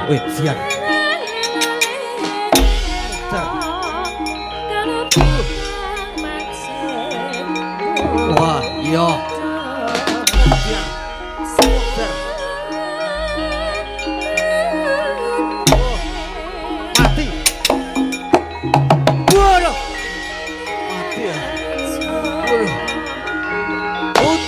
Wih, sian. Wah, iya. Mati. Waduh. Mati ya. Waduh.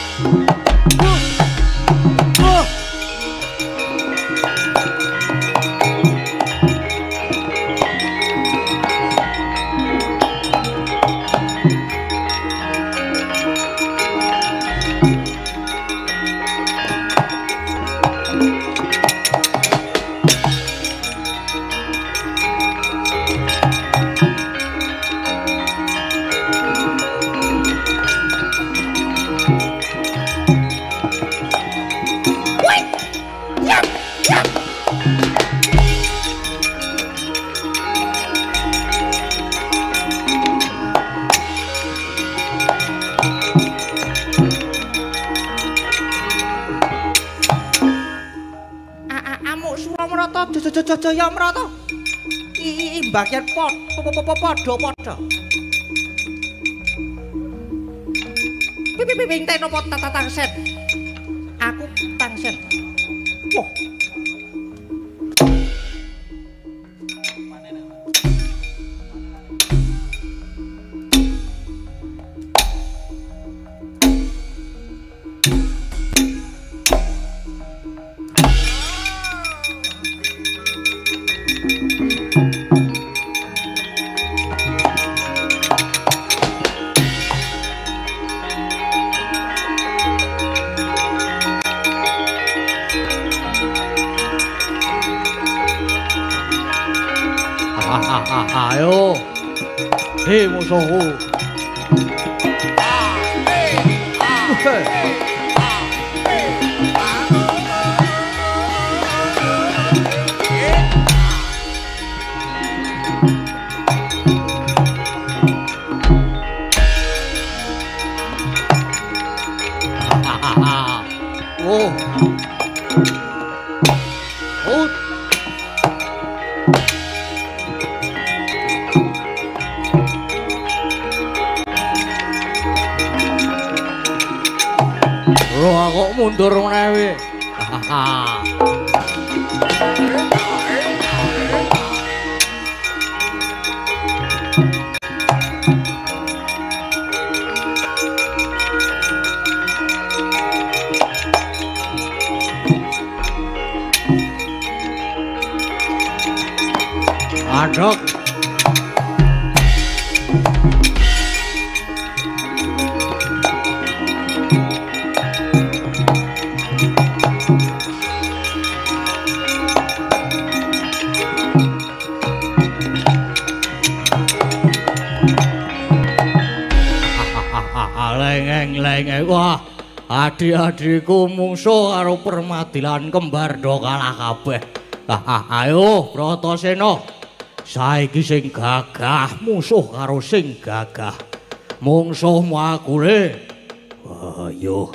Jaya Mrata mbagyan padha-padha ping tenopo tangsen aku tangsen wah ayo hei musuhku kok mundur meneh. Adok lengeng wah adik-adikku mungsuh karo Permadilan kembar do kalah kabeh. Ayo Bratasena saiki sing gagah musuh karo sing gagah mungsuhmu aku le. Ayo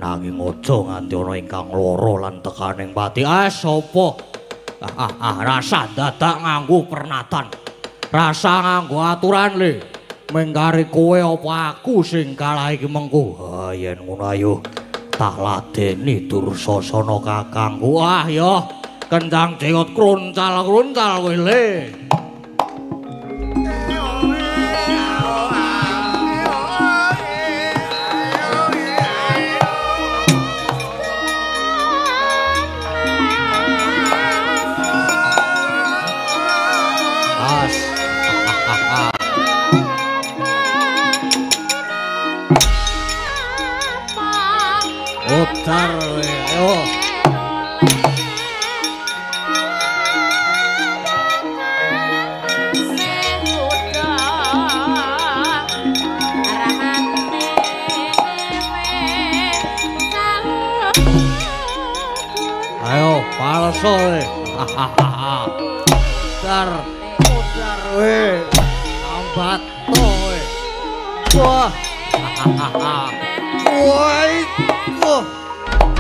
nanging aja nganti ana ingkang lara lan tekaning pati. Sapa rasa dadak nganggo pernatan rasa nganggo aturan le. Menggari kowe apa aku sing kalah iki mengko. Yen ngono ayo tak ladeni Dursasana kakangku. Wah ya kendang jenggot kruncal-kruncal kowe le. Otar ayo. Ayo palso we. Otar we. Ambat to we. Wah. Woi.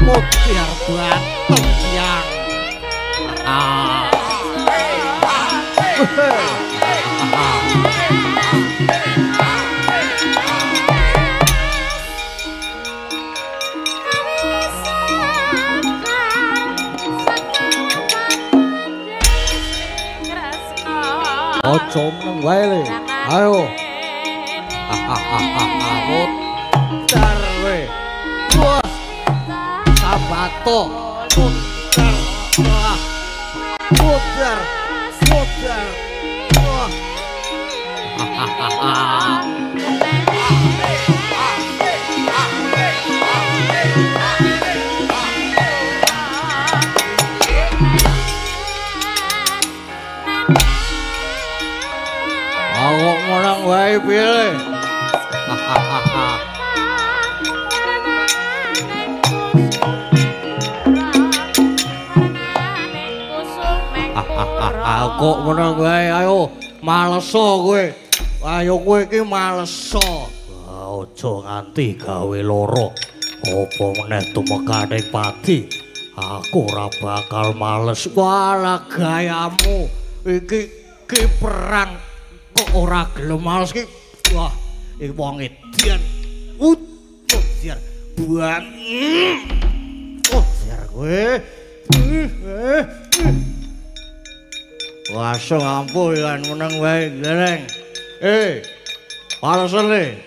Mutiar banteng siang. Ojo meneng wae le. Ayo. Mutar we. Wah. Sabato. Mutar. Wah. Mutar. Mutar. Wah. Awak menang wae piye le? Kok menang wae ayo maleso kowe. Ayo kowe iki maleso. Aja nganti gawe lara. Apa meneh tumekane pati. Aku ora bakal males wala gayamu. Iki perang kok ora gelem males ki. Wah, iki wong edian. Ujar buan. Ujar kowe. Wah, ampun kan meneng wae, Gleng. Palesen le.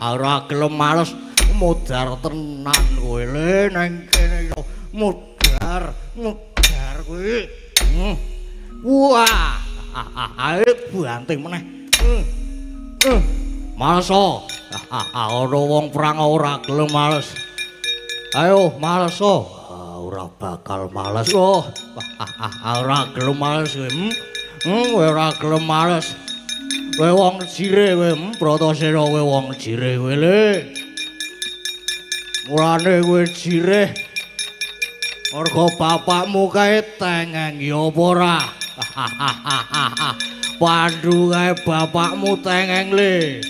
Ora gelem males mudar tenan kowe le nang kene yo. Mudar kowe. Wah, ae banting meneh. Maleso. Ana wong perang ora gelem males. Ayo maleso. Ora bakal males. Ora gelem males kowe. Kowe ora gelem males. Kowe wong jire kowe, Bratasena kowe wong jire kowe le. Mulane kowe jire. Mergo bapakmu kae tengeng ya apa ora? Pandhu kae bapakmu tengeng le.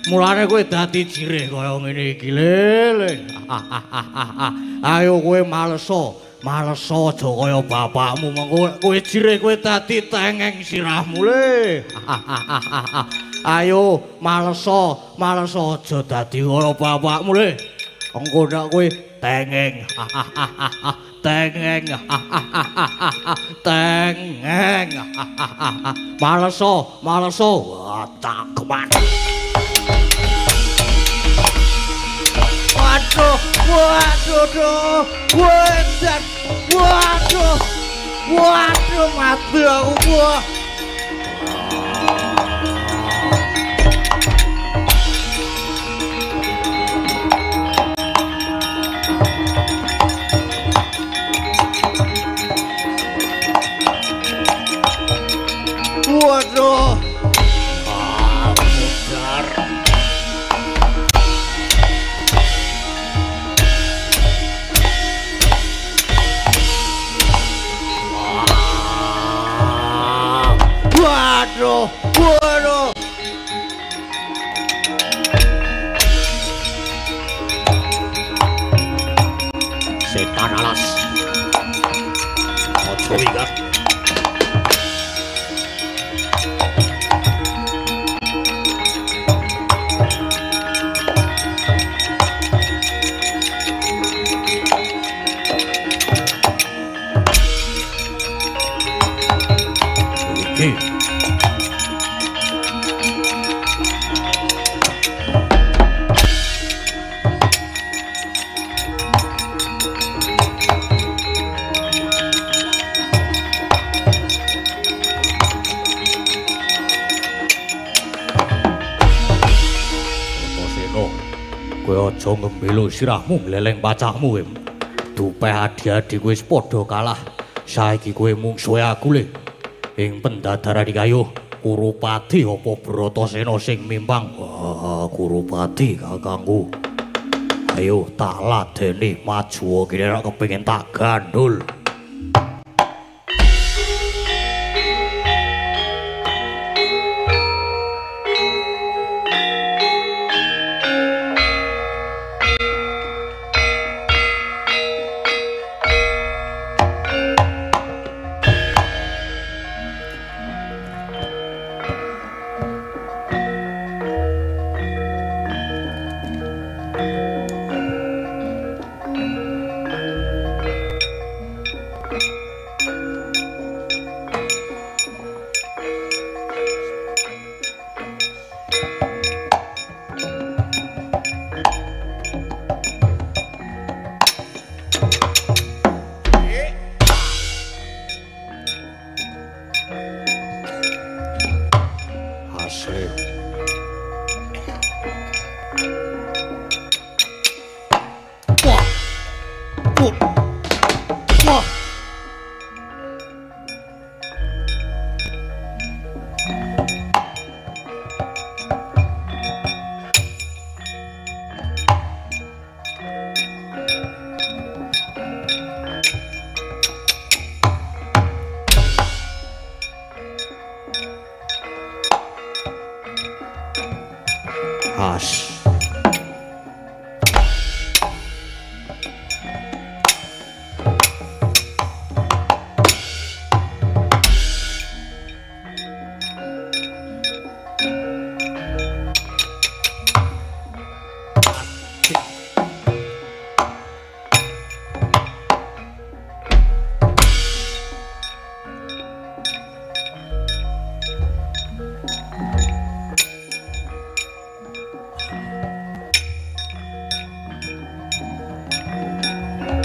Mulane kowe dadi jireh kaya ngene iki le. Ayo kowe maleso aja kaya bapakmu mengko kowe jireh kowe dadi tengeng sirahmu le. Ayo maleso aja dadi kaya bapakmu le. Engko nek kowe tengeng. Tengeng. Maleso. Cakman. Waduh, mati aku. Waduh. Mudar. Waduh. Setan alas. Ojo ingat. Aja ngembelo sirahmu ngleleng pacahmu kowe. Dupeh adi-adi kowe wis padha kalah. Saiki kowe mungsuhe aku le. Ing pendadaran kayuh Kurupati apa Bratasena sing mimpang? Kurupati kakangku. Ayo tak ladeni maju kene nek kepengin tak gandul. asli. Wah. Wah. As.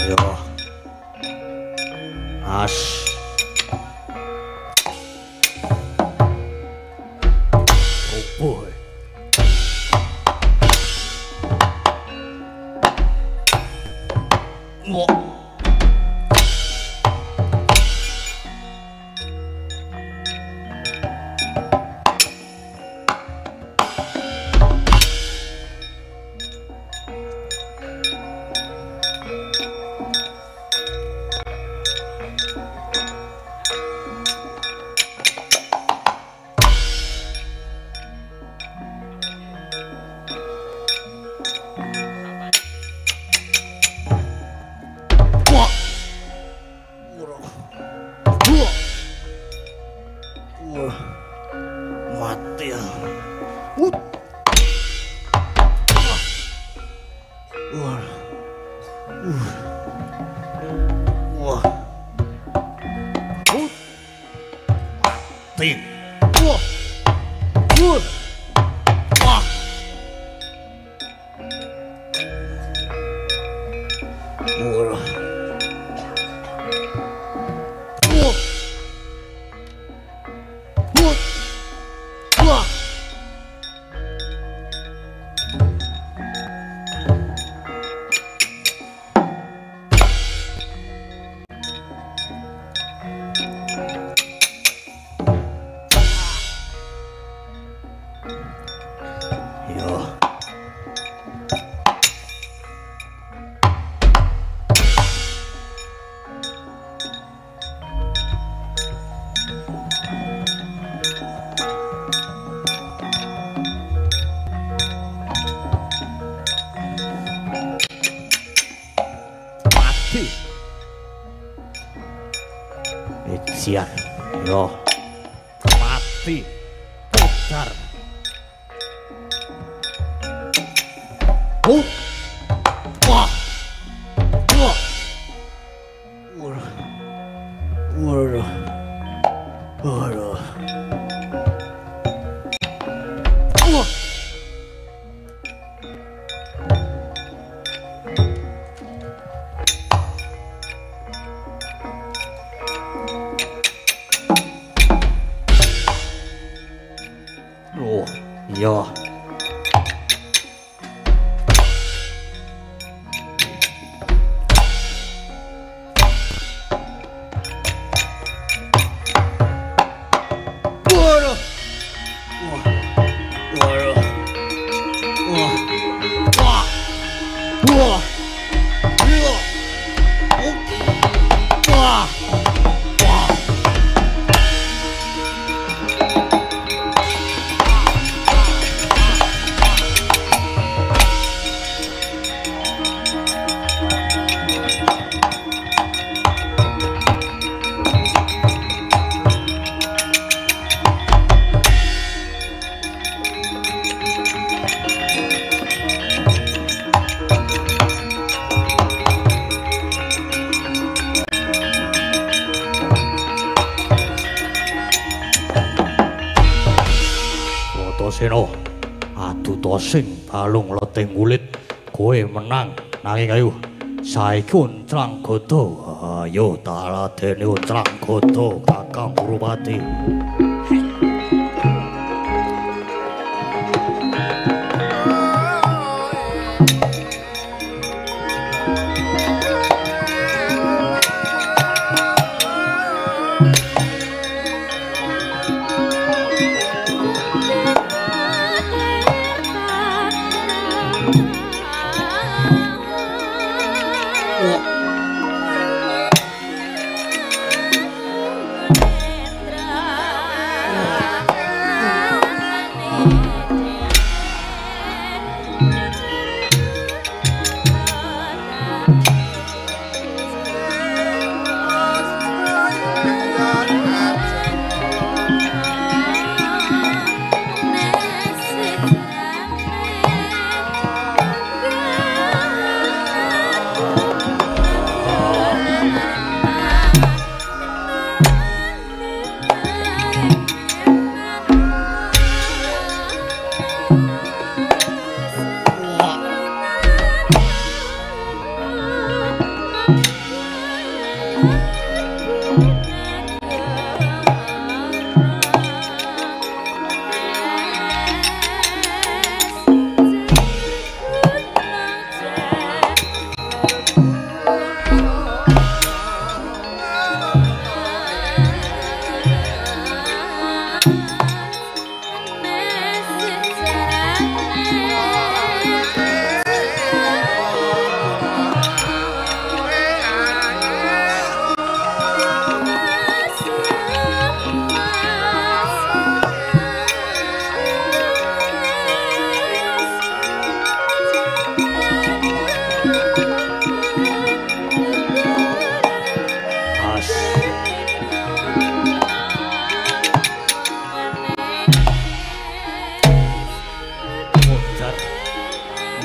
Yo. As. Oh boy. Wah. Mati ya. Wah. Wah. Mati. Wah. Wah. Wah. Wah. Yo. Mati. Ijian. Yo. Mati. Putar. Wah. Wah. Wah. Waduh. Waduh. Wah. Oh, iya. Waduh. Wah. Waduh. Wah. Wah. Wah. Iya. Wah. Wah. Seno, adu tosing balung leteng kulit, kowe menang nanging ayo saiki uncrang godo. Ayo taladene uncrang godo Kakang Purupati.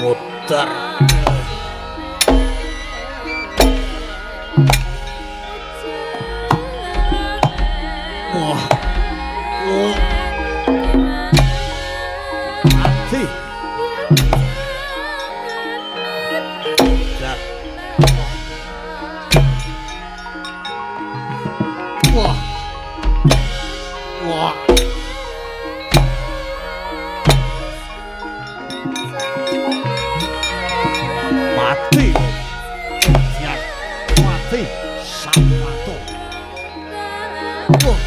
muter. Wah. Wah. Mati. Dak. Wah. Wah. Mati. Siap. Mati. Sama tuh. Wah.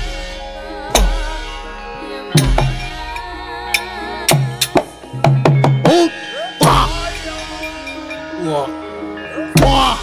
Wah. Wah. Wah.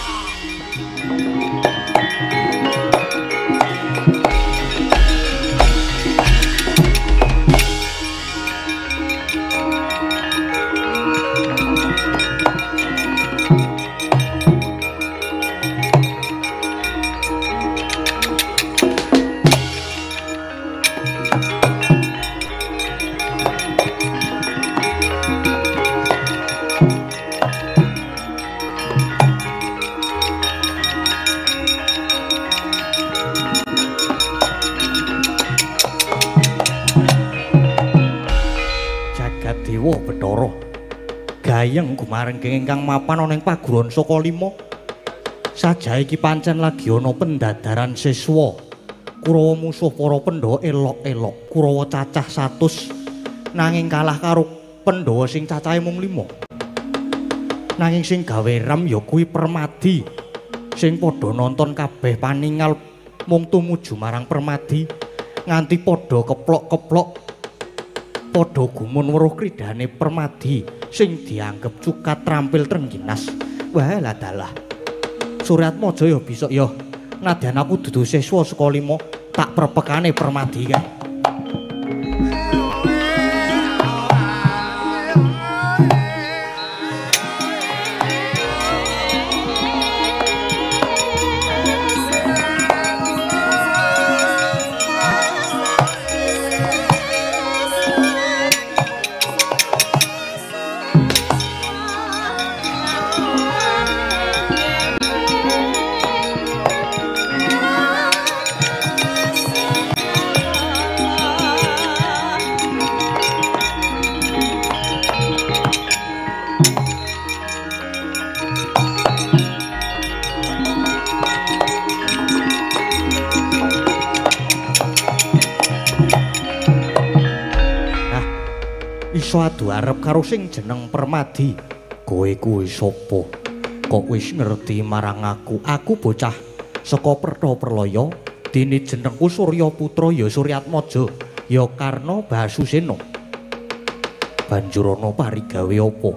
Dewa Bathara gayeng gumarengking ingkang mapan ana ing paguron Saka Lima. Sajahe iki pancen lagi ana pendadaran siswa. Kurawa musuh para Pandhawa elok-elok. Kurawa cacah 100 nanging kalah karo Pandhawa sing cacahe mung 5. Nanging sing gawe ram ya kuwi Permadi. Sing padha nonton kabeh paningal mung tumuju marang Permadi nganti padha keplok-keplok padha gumun weruh kridane Permadi sing dianggep cukat trampil trengginas. Wah lah dalah. Suryatmaja ya bisa ya nadyan aku dudu siswa Saka Lima tak perpekane Permadi kae. Iso adu arep karo sing jeneng Permadi. Kowe kuwi sapa? Kok wis ngerti marang aku? Aku bocah saka Pertapralaya, dene jenengku Surya Putra ya Suryatmaja, ya Karna Basusena. Banjur ana parigawe apa?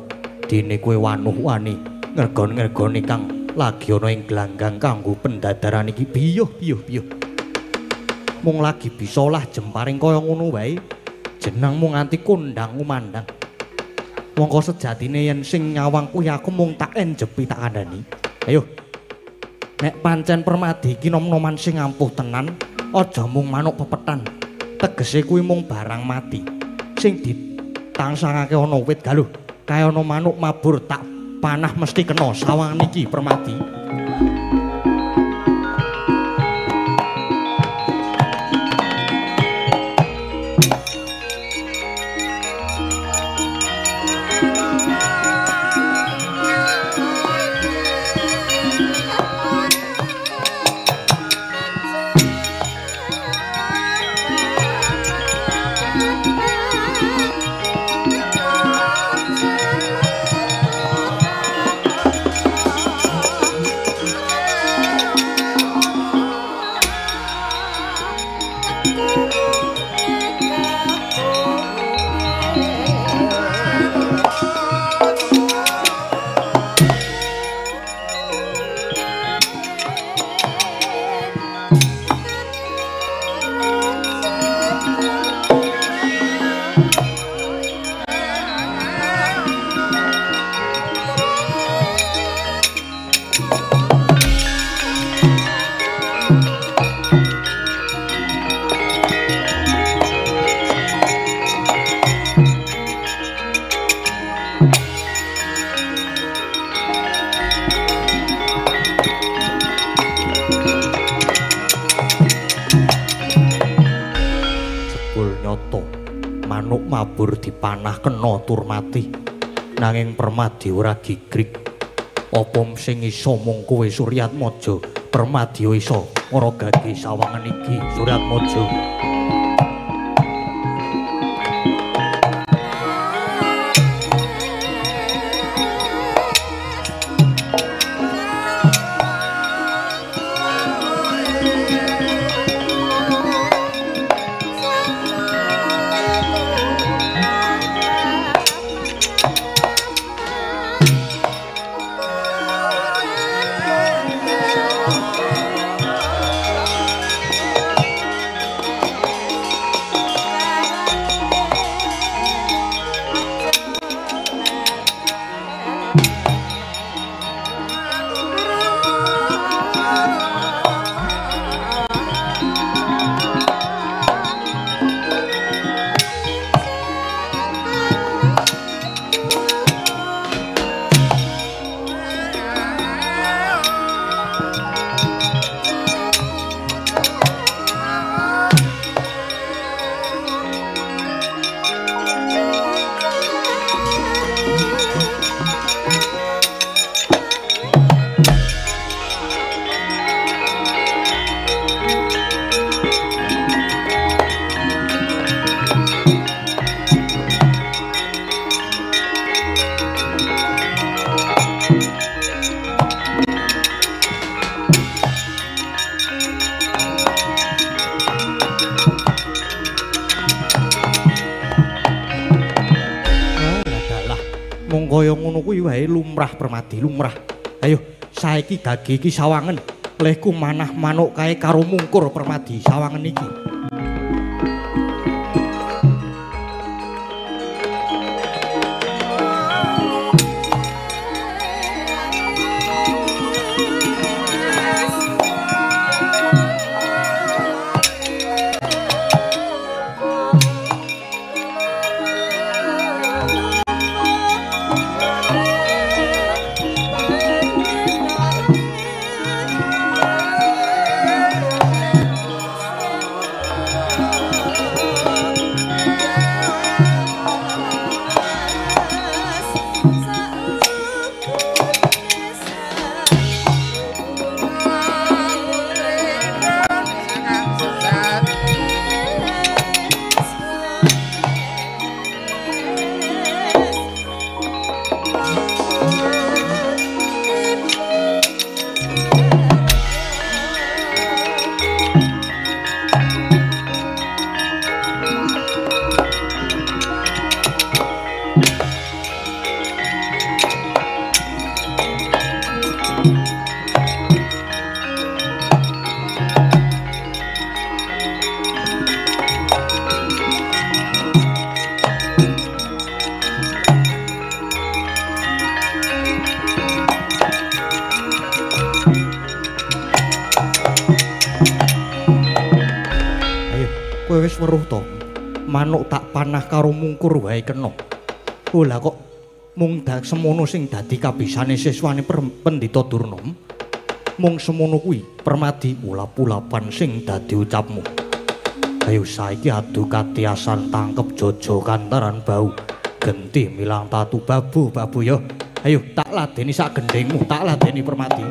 Dene kowe wanuh-wani ngergon-ngergone kang lagi ana ing glanggang kanggo pendadaran iki biyuh-biyuh. Mung lagi bisa lah jemparing kaya ngono wae. Jenengmu nganti kondang umandang. Mongko sejatine yen sing nyawang kuwi aku mung tak enjepi tak kandhani. Ayo. Nek pancen Permadi iki nom-noman sing ampuh tenan, aja mung manuk pepetan. Tegese kuwi mung barang mati. Sing ditangsangake ana wit galuh, kaya ana manuk mabur tak panah mesti kena sawangan iki Permadi. manuk mabur dipanah kena tur mati. Nanging Permadi ora gigrik. Apa sing iso mung kowe Suryatmaja? Permadi iso ora gage sawangan iki Suryatmaja. Kaya ngono kuwi wae lumrah Permadi, lumrah. Ayo, saiki gage iki sawangen. Lehku manah manuk kae karo mungkur Permadi sawangen iki. Wis weruh to. Manuk tak panah karo mungkur wae kena. Lah kok mung semono sing dadi kabisane siswane Pendhita Durna. Mung semono kuwi Permadi ulap-ulapan sing dadi ucapmu. Ayo saiki adu katiasan tangkep jojo kantaran bau. Genti milang tatu babu ya. Ayo tak ladeni sak gendengmu, tak ladeni Permadi.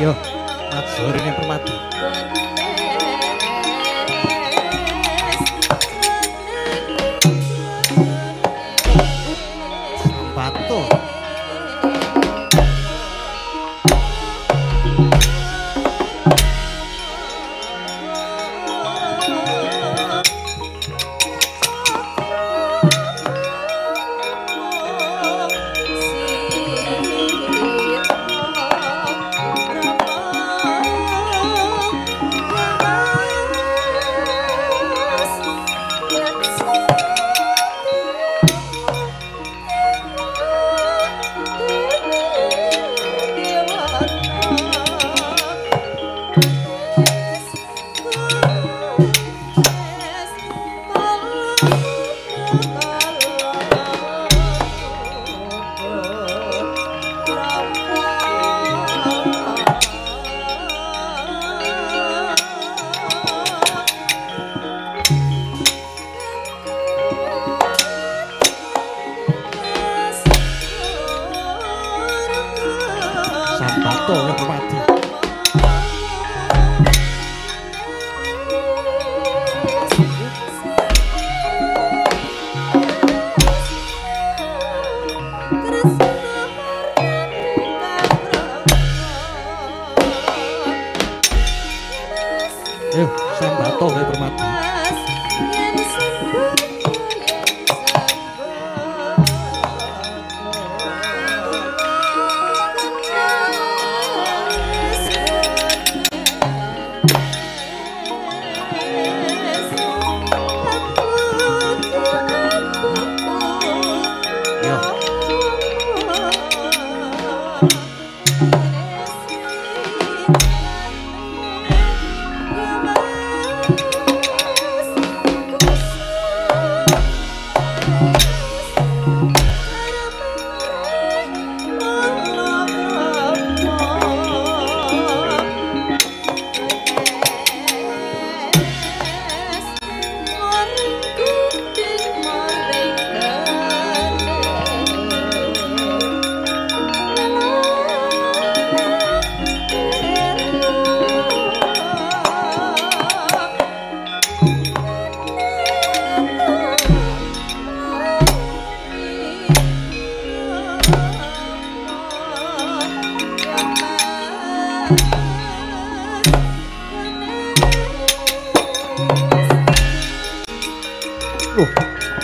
Yo, matur ning Permati. Sampato. Sampato ning Permati. Yo, Sampato ning Permati.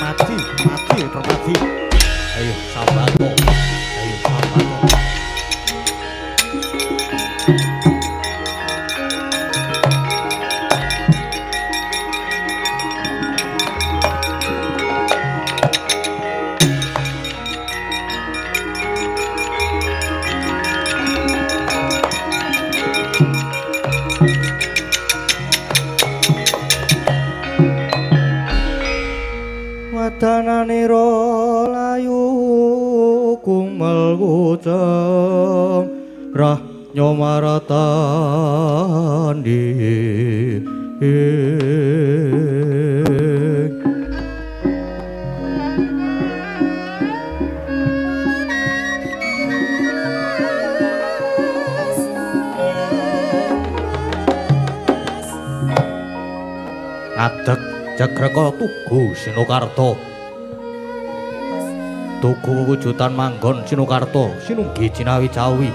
Mati Permati. Ayo Sampato. Ayo Sampato. Wadananira layu kumel kucem rah nyomaratandi adeg Jagraka Tugu Sinokarta. Tugu wujudan manggon Sinokarta sinunggi cinawi-cawi.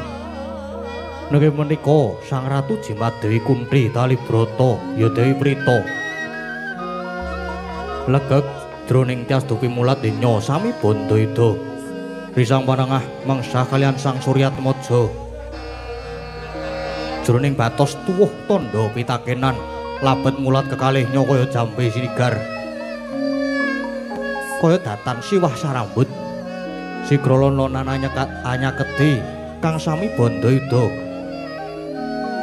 Nggih menika Sang Ratu Jimat Dewi Kunthi Talibrata ya Dewi Prita. Legeg jroning tias dupi mulat denya sami bondo ida risang panengah mengsah kalian sang Suryatmaja jroning batos tuwuh tandha pitakenan labet mulat kekalihnya kaya jambe sinigar kaya datan siwah sarambut sigrolana anyaketi kang sami bondo ida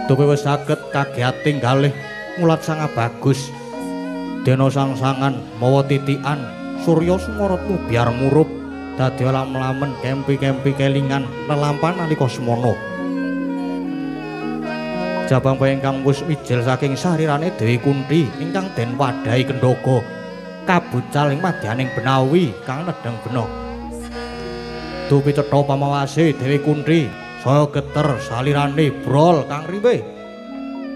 dupi wis saged kagiating kalih mulat sang bagus dena sang-sangan mawa titikan surya sumaratmu biar murup dadi lam-lamen kempi-kempi kelingan lelampan nalika semana jabang bae ingkang wis mijil saking sarirane Dewi Kunthi ingkang den wadhahi kendhaga kabucal ing madyaning benawi kang nedheng bena dupi cetha pamawase Dewi Kunthi saya geter salirane brol kang riwe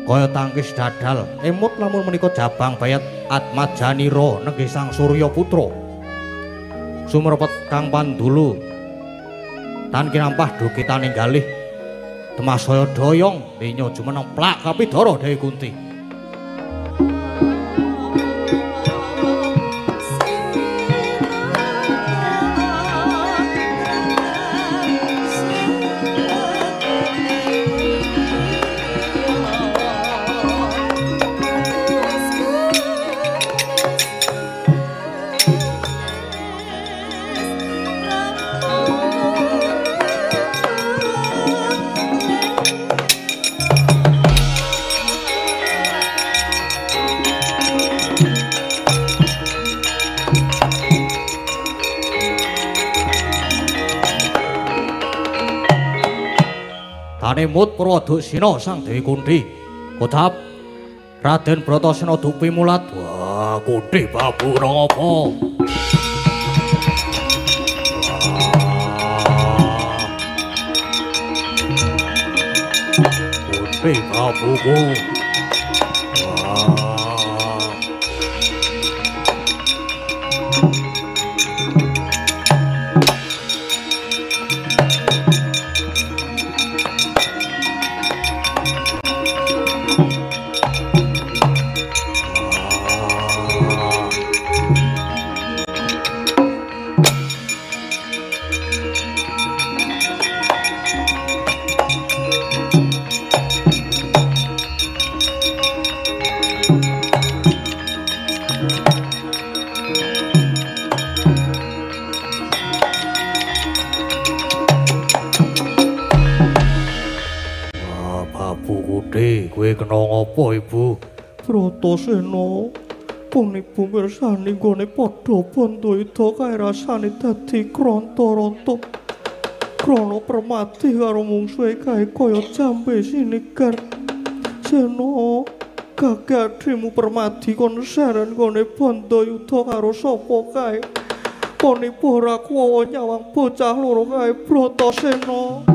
kaya tangkis dadal emut lamun menika jabang bayat Atmajanira nenggih sang Surya Putra sumrepet kang pandulu tan kinampah dukitaning galih temasaya doyong denya jumeneng plak kapidara Dewi Kunthi Mut Purwadasena sang Dewi Kunthi kodhap Raden Bratasena dupi mulat wah Kunthi babu napa Kunthi babuku kena ngapa Ibu? Bratasena pun Ibu mirsani nggone padha bondo ida kae rasane dadi kranta-ranta. Krana permati karo mungsuhe kae kaya jambe sinigar. Sena gagadhimu permati kon seren nggone bondo yuda karo sapa kae. Ponipo ora kuwawa nyawang bocah loro kae Bratasena.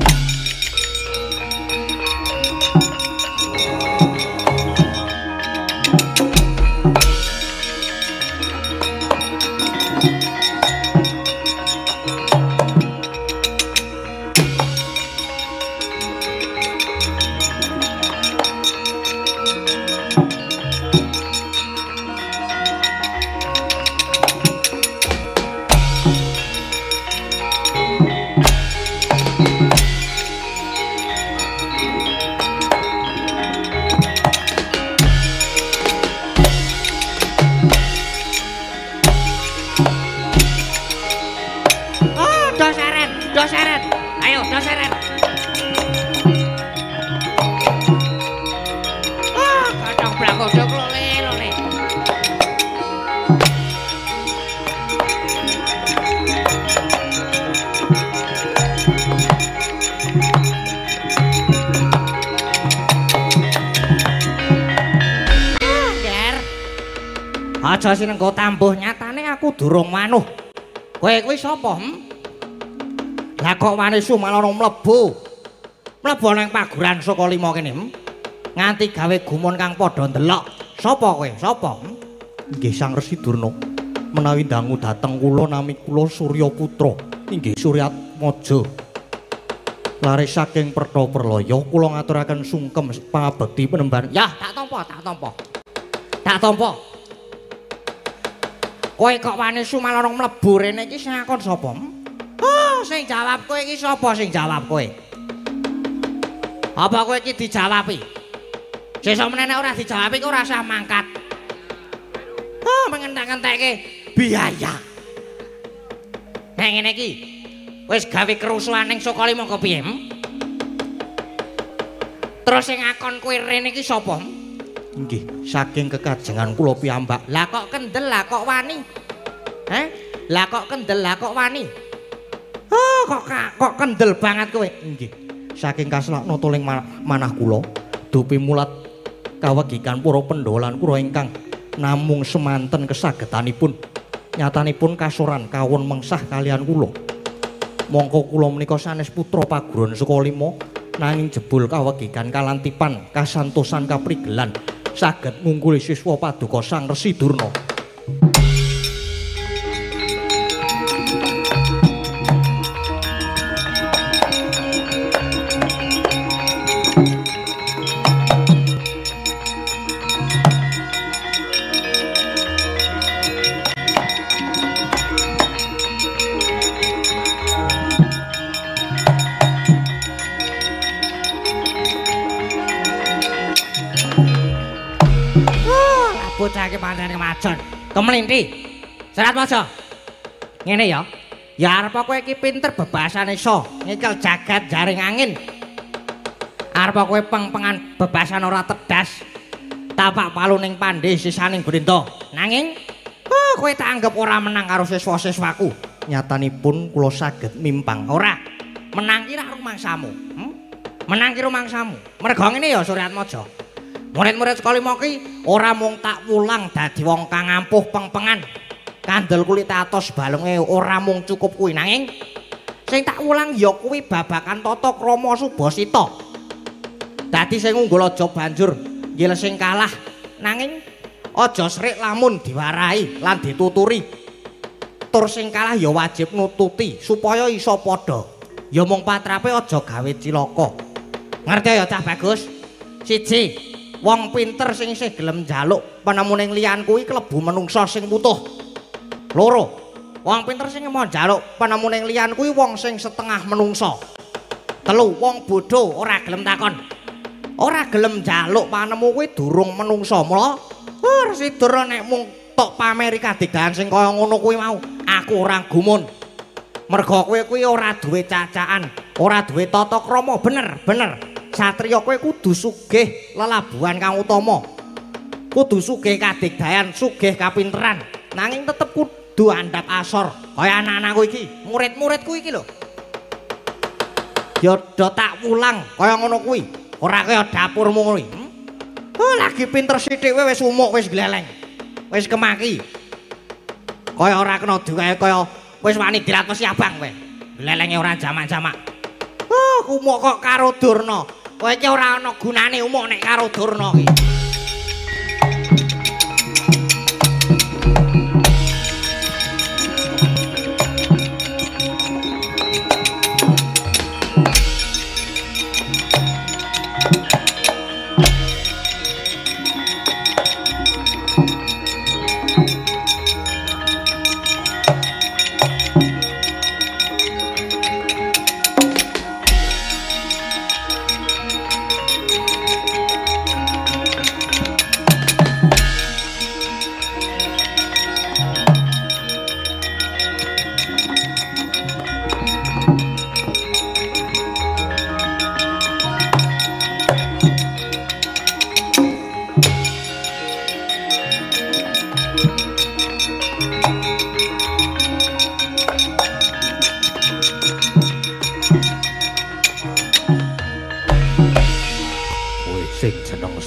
Aja sinenggo tambuh nyatane aku durung manuh. Kowe kuwi sapa? Lah kok wani sumalana mlebu. Mlebu nang paguran saka lima kene. Nganti gawe gumun kang padha ndelok. Sapa kowe? Sapa? Nggih Sang Resi Durna. Menawi dangu dhateng kula nami kula Surya Putra. Inggih Suryatmaja. Laris saking Pertha Perlaya kula ngaturaken sungkem pangabekti penemban. Yah, tak tampa, tak tampa. Tak tampa. Kowe kok wani sumalorong mlebu rene iki sing ngakon sapa? Oh, sing jawab kowe iki sapa sing jawab kowe? Apa kowe iki dijawabi? Sesuk meneh nek ora dijawabi kowe ora usah mangkat. Oh, mengentek-entekke biaya. Nek ngene iki wis gawe kerusuhan ning Sukalima kok piye? Terus sing ngakon kowe rene iki sapa? Nggih, saking kekajengan kula piyambak. Lah kok kendel, lah kok wani? Lah kok kendel, lah kok wani? Oh, kok kendel banget kowe. Nggih, saking kaslakna tuling manah kula, dupi mulat kawegikan para pendolan kula ingkang namung semanten kesagetanipun nyatanipun kasoran kawon mengsah kalian kula. Mongko kula menika sanes putra paguron Sukalima nanging jebul kawegikan kalantipan kasantosan kaprigelan saged ngungkuli siswa paduka Sang Resi Durna. Bocah iki pancen kemajon. Kemlinthi. Serat maja. Ngene ya. Ya arep kowe iki pinter bebasane iso nyekel jagat jaring angin. Arep kowe peng-pengan bebasan ora tedas. Tapak palu ning pandhe sisaning brenta. Nanging kowe tak anggap ora menang karo siswa-siswaku. Nyatanipun kula saged mimpang. Ora. Menang ki ra rumangsamu. Menang ki rumangsamu. Mergo ngene ya Suryatmaja. Murid-murid Sukalima ki ora mung tak wulang dadi wong kang ampuh peng-pengan. Kandel kulit atos balunge ora mung cukup kuwi nanging sing tak wulang ya kuwi babakan tata krama Subasita. Dadi sing unggul aja banjur ngil sing kalah nanging aja srik lamun diwarahi lan dituturi. Tur sing kalah ya wajib nututi supaya iso padha. Ya mung patrape aja gawe cilaka. Ngerti ya Cah Bagus? Siji wong pinter sing isih gelem njaluk panemuning liyan kuwi klebu menungsa sing putuh. Loro, wong pinter sing mau njaluk panemuning liyan kuwi wong sing setengah menungsa. Telu, wong bodho ora gelem takon. Ora gelem njaluk panemu kuwi durung menungsa. Mula Resi Durna nek mung tok pameri kadigdahan sing kaya ngono kuwi mau, aku ora gumun. Merga kowe kuwi ora duwe cacaan, ora duwe tata krama bener. Satriya kowe kudu sugih lelabuhan kang utama. Kudu sugih kadigdayan, sugih kapinteran. Nanging tetep kudu andhap asor kaya anak-anakku iki, murid-muridku iki lho. Ya do tak wulang kaya ngono kuwi. Ora kaya dapurmu ngono iki. Lagi pinter sithik wis umuk wis gleleng. Wis kemaki. Kaya ora kena digawe kaya wis wani diratmesi abang kowe. Glelenge ora jamak-jamak. Umuk kok karo Durna. Kowe iki ora ana gunane umuk nek karo Durna iki.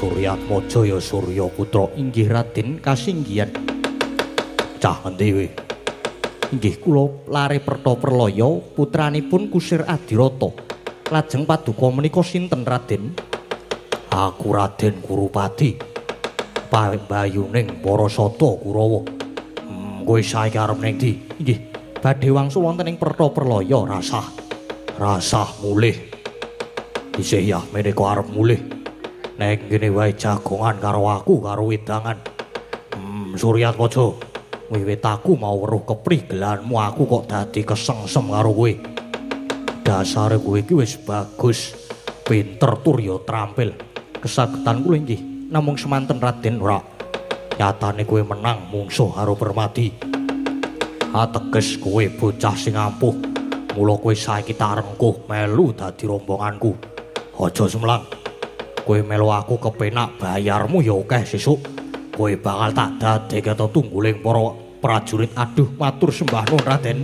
Suryatmaja Surya putra inggih Raden kasinggihan. Cah endi kowe? Inggih kula lare Pertapralaya putranipun Kusir Adirata. Lajeng paduka menika sinten Raden? Aku Raden Kurupati. Pambayuning para sata Kurawa. Kowe saiki arep ning ndi? Inggih, badhe wangsul wonten ing Pertapralaya rasah mulih. Isih ya menika arep mulih. Nek ngene wae jagongan karo aku karo wedangan. Suryatmaja. Wiwit aku mau weruh keprigelanmu aku kok dadi kesengsem karo kowe. Dasare kowe iki wis bagus, pinter tur ya trampil. Kesagetanku inggih namung semanten Raden ora. Nyatane kowe menang mungsuh karo Permati. Ateges kowe bocah sing ampuh. Mula kowe saiki tak rengkuh melu dadi rombonganku. Aja semlang. Kowe melu aku kepenak bayarmu ya akeh sesuk. Kowe bakal tak dadekake tungguling para prajurit. Aduh matur sembah nuwun Raden.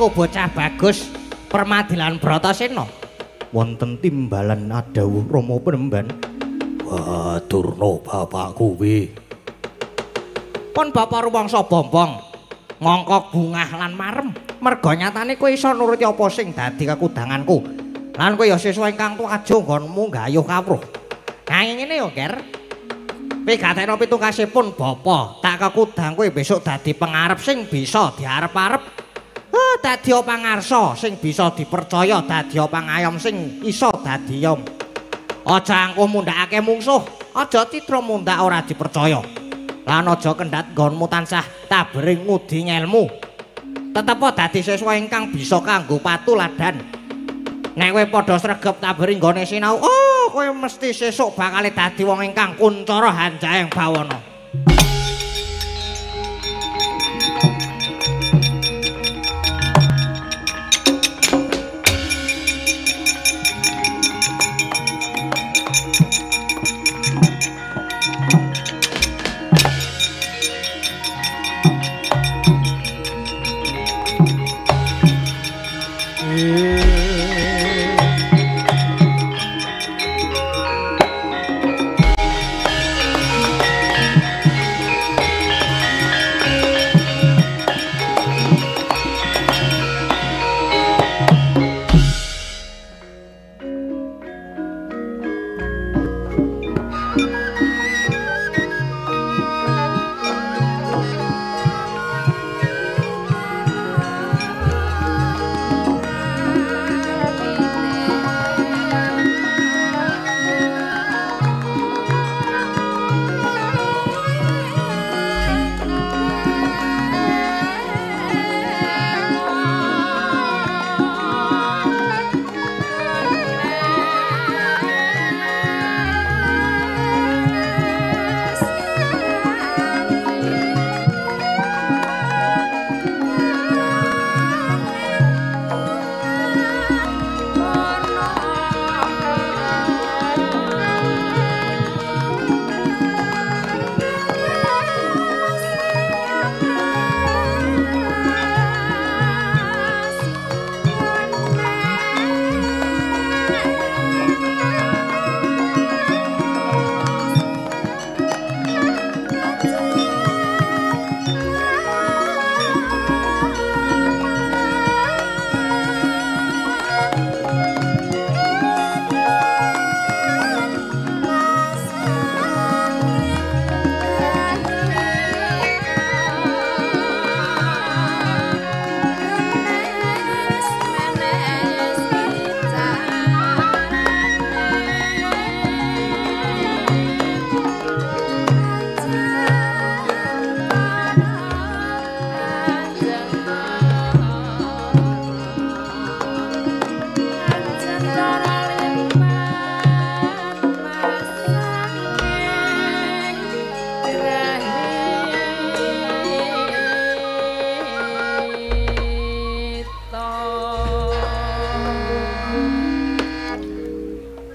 Bocah bagus Permadilan Bratasena wonten timbalan adawuh Rama Penemban. Wah durna bapakku kuwi. Pun bapak rumangsa bombong ngongkok bungah lan marem merga nyatane kowe iso nuruti apa sing dadi kekudanganku lan kowe ya siswa ingkang tuwaja nggonmu gayuh kawruh. Nanging ngene yo Ger, pigatekno pitungkasipun bapa tak kekudang kowe besok dadi pengarep sing bisa diarep-arep. Dadi pangarsa sing bisa dipercaya, dadi pangayom sing iso dadiyom. Aja angkuh mundhakake mungsuh, aja citra mundhak ora dipercaya. Lan aja kendhat nggonmu tansah tabering ngudi ngelmu. Tetep dadi siswa ingkang bisa kanggo patuladan. Nek kowe padha sregep tabering nggone sinau, oh kowe mesti sesuk bakal dadi wong ingkang kuncara hanjahing bawana.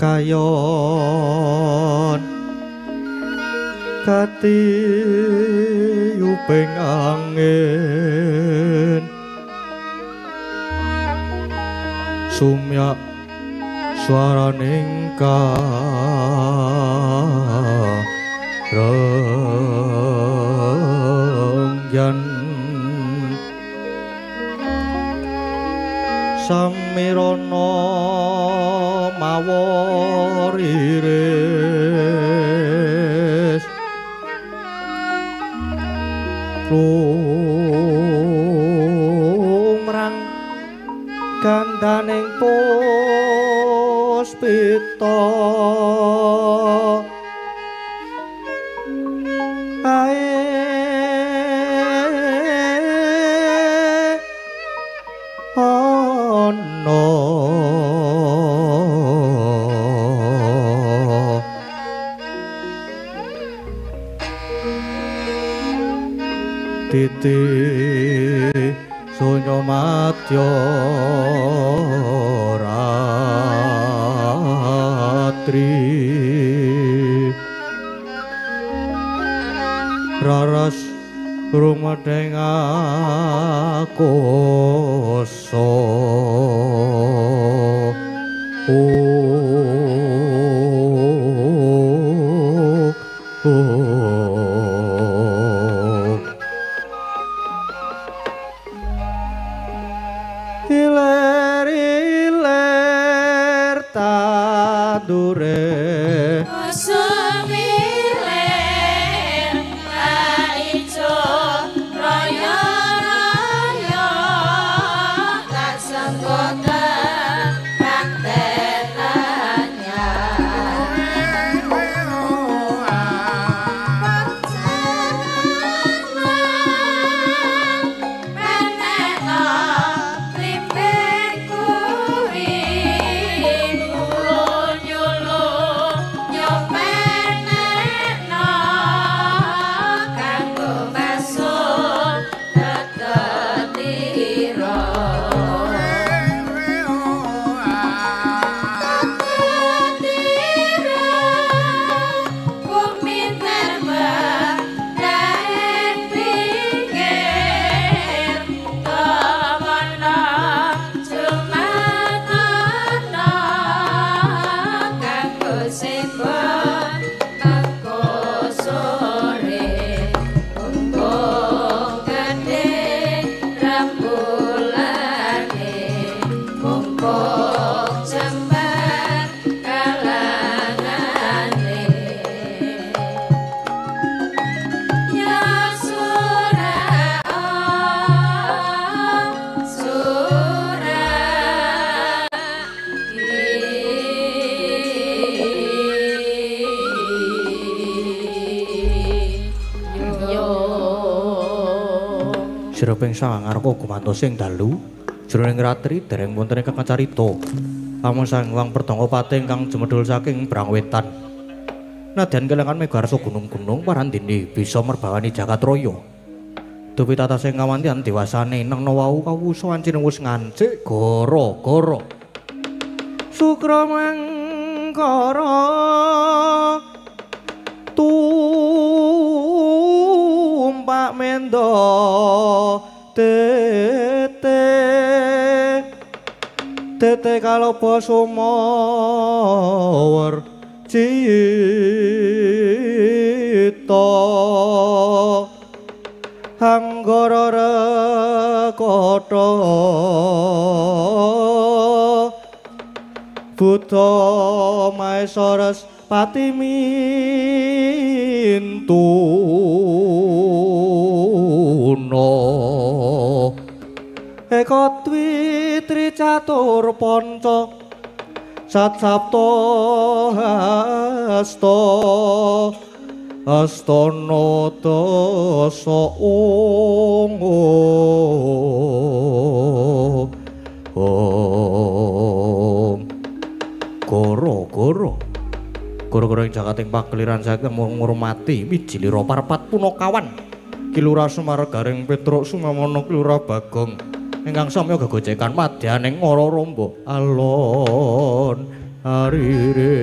kayon kati upeng angin sumyak swaraning karenggan samirana maworiris lumrang gandaning puspita ae ana titi sunya madya ratri raras rumedeng akoso iler-iler tadure Sumilir ijo raya-raya tak sengkota kantenanya menekno klimping kuwi nyulu menekno kanggo masuk tetira kuminten daen pinggir tawana jumatana kanggo simbol kanggo sore mumpung gede rambulane mumpung jembar kalangane ya surah Sira ping 9 ngarep gumantos sing dalu jroning ratri dereng wonten ingkang kacarita amung Sang Hyang Pratangga Pati ingkang jumedhul saking Brang Wetan nadyan kelangan megarsa gunung-gunung parandene bisa merbawani jagat raya dupi tata sing ngawantian dewasane nengna wau kawusa ancine wis ngancik gara-gara Sukramangkara tumpak mendo tete kalopo sumawar cita anggara rekata Buddha Maesares Patimintuna Eka Dwi Tricatur Panca Sat Sapta Hasta Astana Dasa Goro-goro ing jagating pakeliran saking ngurmati mijilira parpat punakawan Kilurah Sumargaring Petruk Sumamana Kilurah Bagong ingkang samya gegojekan madyaning ngara romba alon arire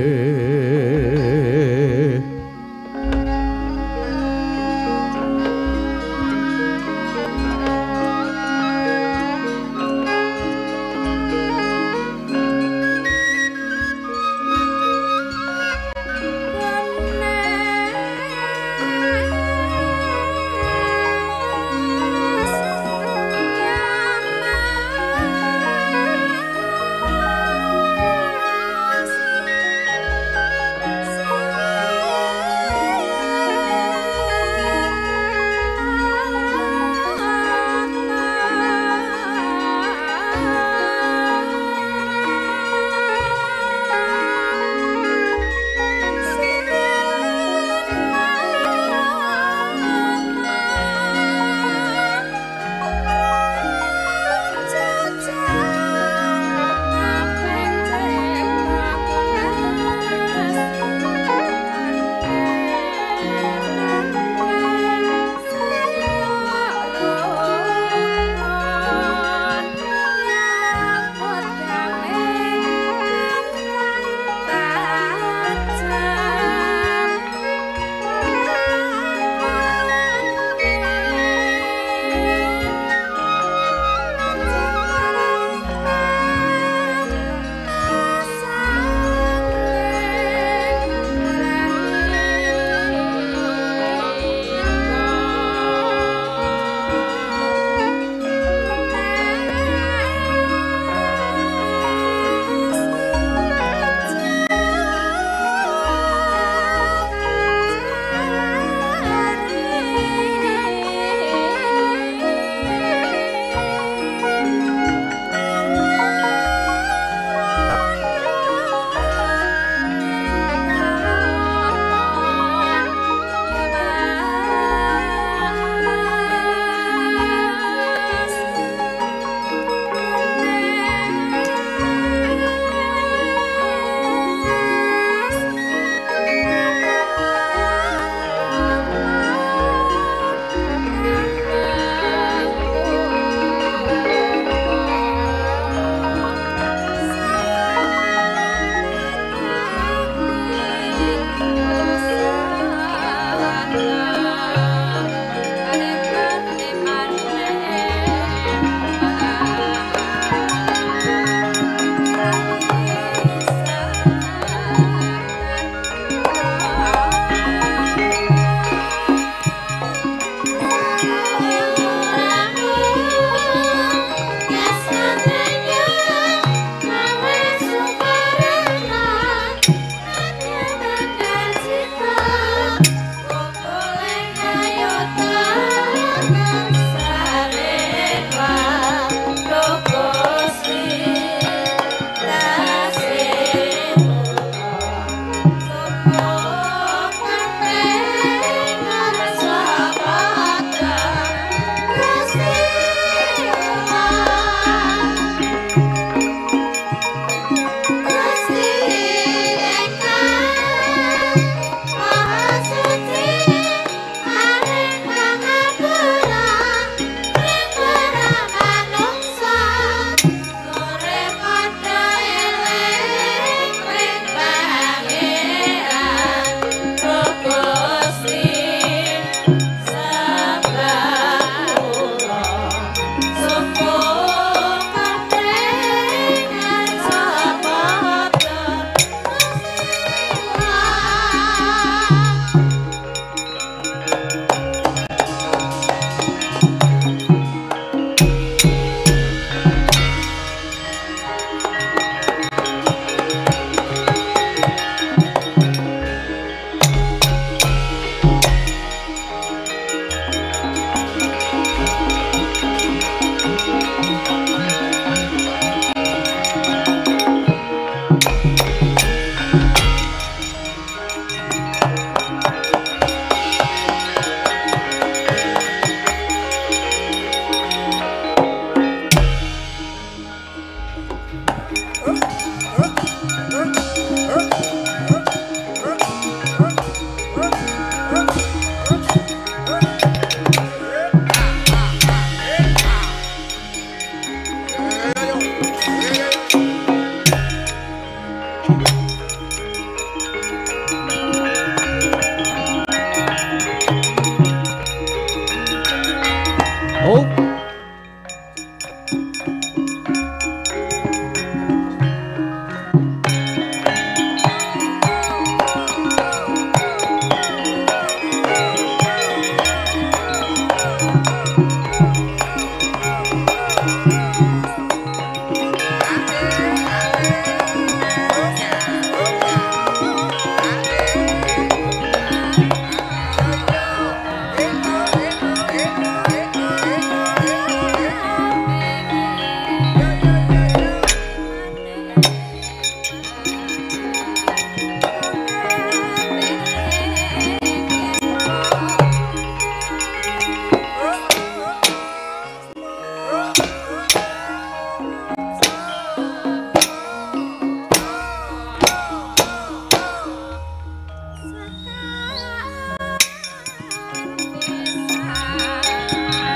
Oh.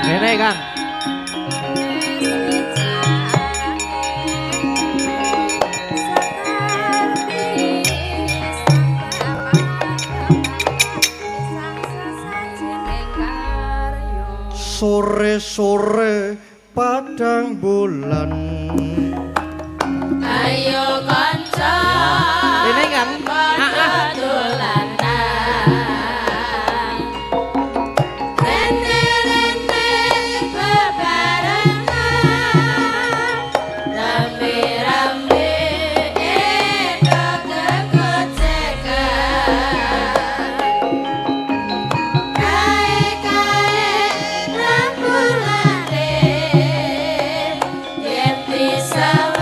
Ngene Kang. Sore-sore padang bulan. Ayo kanca. Ngene Kang. Padha dolanan. Rene-rene bebarengan. Rame-rame edo kegocekan. Kae-kae rambulane yen bisa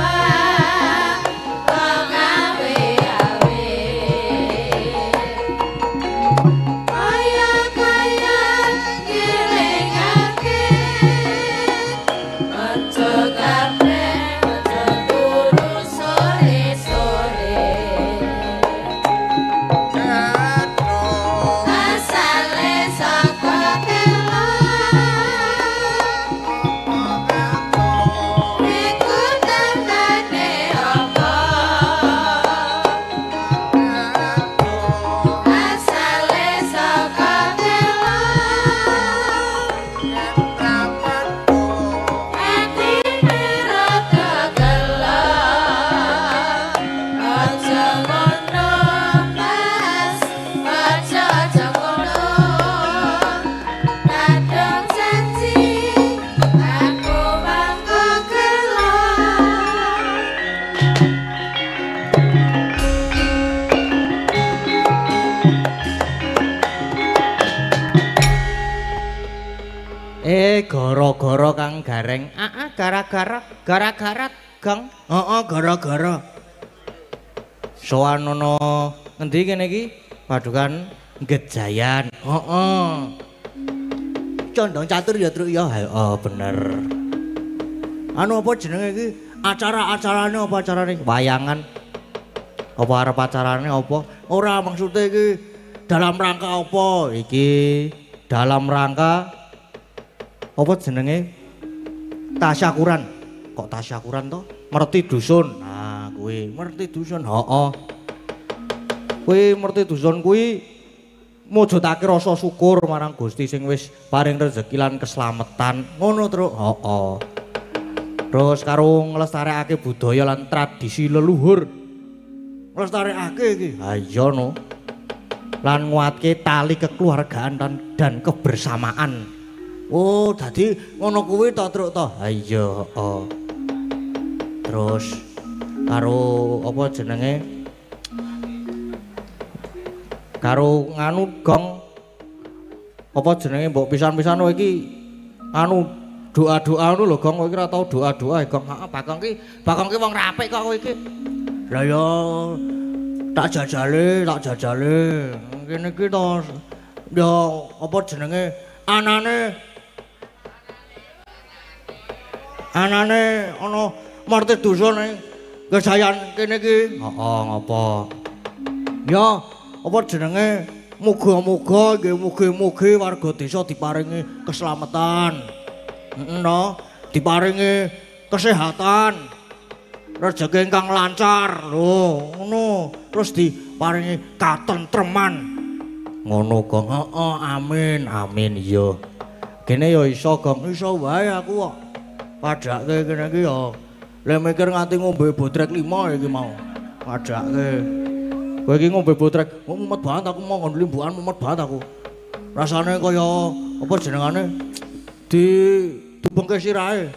Gara-gara Kang Gareng. Gara-gara Kang. Gara-gara. Soan ono ngendi kene iki? Padukan Gejayan. Condong catur ya Truk ya. Oh bener. Anu apa jenenge iki? Acara-acarane apa acarane? Wayangan. Apa arep acarane apa? Ora maksudnya iki dalam rangka apa? Iki dalam rangka apa jenenge? Tasyakuran. Kok tasyakuran to? Merti dusun. Nah, kuwi merti dusun. Heeh. Kuwi merti dusun kuwi mujudake rasa syukur marang Gusti sing wis paring rezeki lan keslametan. Ngono, Truk. Heeh. Terus karo nglestarekake budaya lan tradisi leluhur. Nglestarekake iki. Ha iya no. Lan nguatke tali kekeluargaan dan kebersamaan. Oh, dadi ngono kuwi to, Truk to. Ha iya, heeh. Terus karo apa jenenge? Karo nganu gong apa jenenge mbok pisan-pisan kowe iki anu doa-doa ngono lho Gong, kowe iki ora tau doa-doa Gong. Heeh, Bagong ki wong rapik kok kowe iki. Lah ya tak jajale. Kene iki to ya apa jenenge anane ana marti dusun ning Gejayan kene iki. Heeh, ngapa? Ya apa jenenge muga-muga nggih mugi-mugi warga desa diparingi keselamatan. No, diparingi kesehatan. Rezeki ingkang lancar. Lho, ngono. ngono terus diparingi katentreman. Ngono Gong. Heeh, amin, amin iya. Kene ya iso Gong, iso wae aku kok. Padake kene iki ya le mikir nganti ngombe bodrek 5 iki mau. Padake. Kowe iki ngombe bodrek, mumet banget aku mau ngon limbukan mumet banget aku. Rasane kaya apa jenengane dibengke sirahe.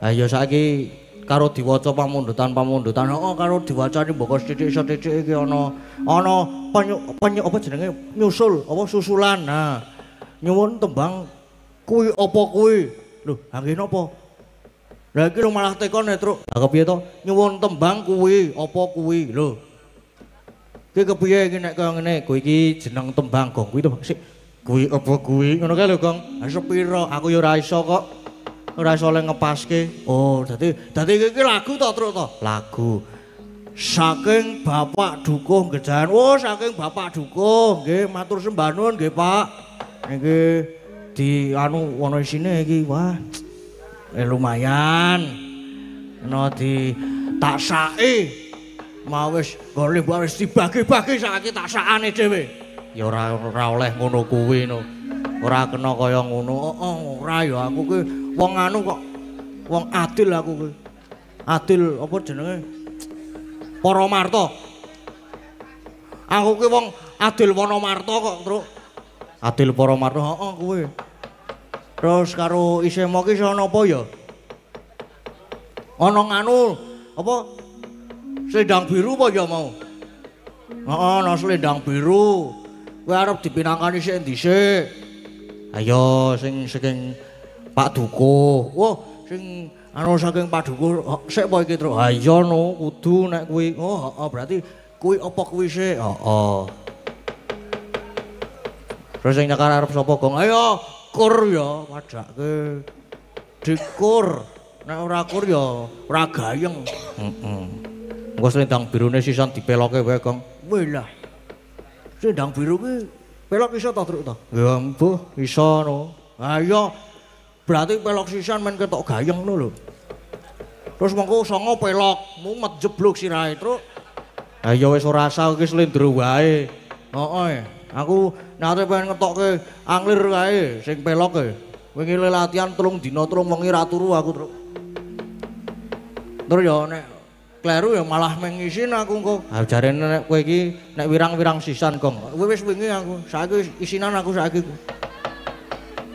Ha ya saiki karo diwaca pamundutan karo diwacane mboko sithik-sithik iki ana apa jenenge nyusul apa susulan. Nah, nyuwun tembang kuwi apa kuwi? Lho, ha kene apa? Lah iki lho malah tekon ya, Truk. Ha kepiye to? Nyuwun tembang kuwi apa kuwi? Lho. Iki kepiye iki nek kaya ngene? Kuwi iki jeneng tembang Gong kuwi to. Sik, kuwi apa kuwi? Ngono kae lho, Gong. Ha sepira? Aku ya ora iso kok. Ora iso le ngepaske. Oh, dadi iki lagu to, Truk to? Lagu. Saking Bapak Dukuh Gejahan. Oh, saking Bapak Dukuh. Nggih, matur sembah nuwun nggih, Pak. Niki di anu ana isine iki. Wah. Lumayan. Ana di taksake. Mau wis golek wis dibagi-bagi saiki taksakane dhewe. Ya ora oleh ngono kuwi no. Ora kena kaya ngono. Heeh, ora ya aku ki wong anu kok. Wong adil aku ki. Adil apa jenenge? Para Marta. Aku ki wong adil wana Marta kok, Truk. Adil para Marta, heeh kuwi. Terus karo Isema ki ana apa ya? Ana nganu apa? Selendang biru apa ya mau? Heeh, ana selendang biru. Kowe arep dipinangkani sik endi sik? Ayo sing saking Pak Dukuh. Wah, sing anu saking Pak Dukuh sik apa iki, Truk? Ha iya no, kudu nek kuwi. Oh, heeh, berarti kuwi apa kuwi sik? Heeh. Terus sing nyekar arep sapa, Gong? Ayo, kur ya, padake. Dikur. Nek ora kur ya ora gayeng. Heeh. Engko selendang birune sisan dipeloke wae, Gong. Weh lah. Selendang biru ki pelok iso ta, Truk ta? Ya mbuh, iso no. Ha iya. Berarti pelok sisan men ketok gayeng no lho. Terus mengko songo pelok, mumet jeblok sirahe, Truk. Ha iya wis ora usah iki slendro wae. Heeh. Aku nate pengen ngetokke anglir kae sing pelok e. Wingi latihan 3 dina 3 wengi ra turu aku, Truk. Terus ya nek kleru ya malah mengisin aku engko. Ha jarene nek kowe iki nek wirang-wirang sisan, Gong. Kowe wis wingi aku, saiki isinan aku saiki.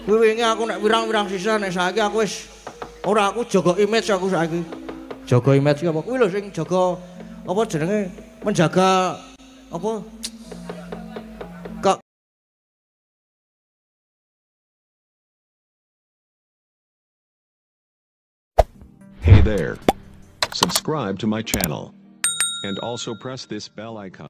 Kowe wingi aku nek wirang-wirang sisan, nek saiki aku wis ora aku jaga image aku saiki. Jaga image apa? Kuwi lho sing jaga apa jenenge? Menjaga apa? Hey there. Subscribe to my channel. And also press this bell icon.